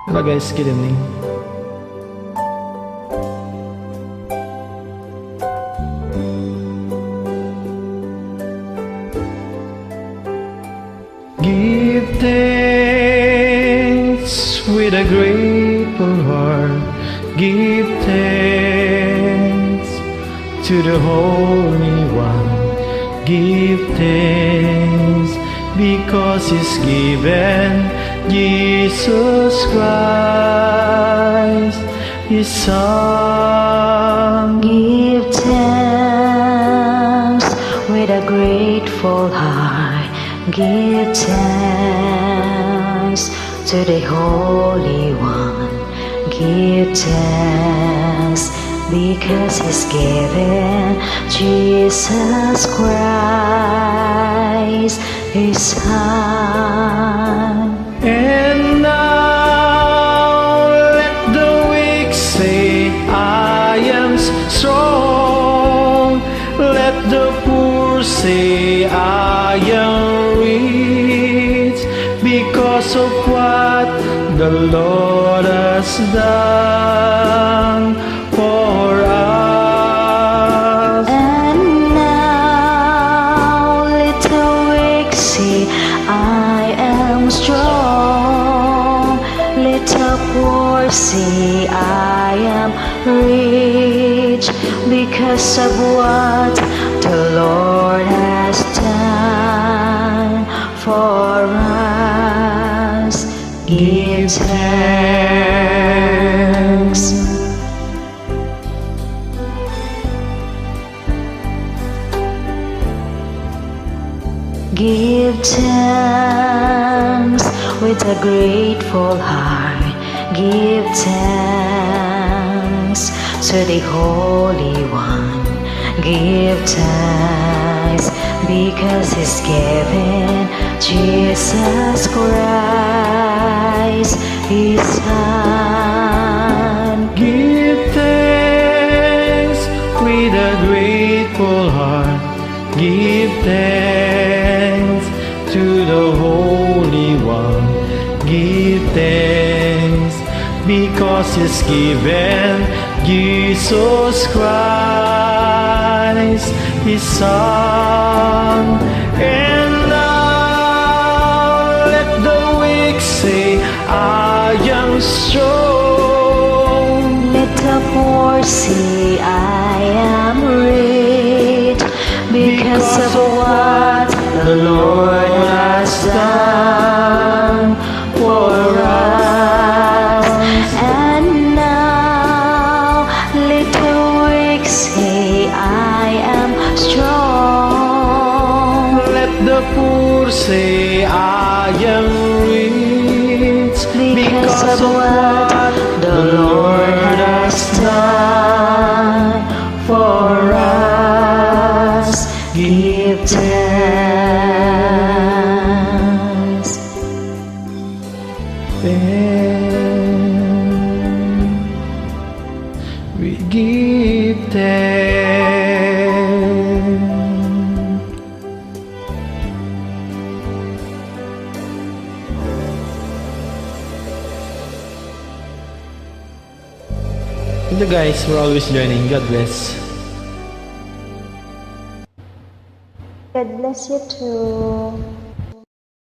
Hello guys, good evening. Give thanks with a grateful heart. Give thanks to the Holy One. Give thanks because He's given Jesus Christ, His Son. Give thanks with a grateful heart. Give thanks to the Holy One. Give thanks because He's given Jesus Christ, His Son. And now let the weak say, I am strong. Let the poor say, I am rich, because of what the Lord has done for us. And now let the weak say, I am strong. Let the poor say, I am rich, because of what the Lord has done for us. Give thanks. Give thanks with a grateful heart. Give thanks to the Holy One. Give thanks because He's given Jesus Christ, His Son. Give thanks with a grateful heart. Give thanks to the Holy One. Give thanks because He's given Jesus Christ, His Son. And now let the weak say, I am strong. Let the poor say, I am rich, because of what the Lord has done for us. And now let the weak say, I am strong. Let the poor say, I am rich, Because of what the Lord has done for us. Give thanks. We give thanks. Hello guys, we're always joining. God bless. God bless you too.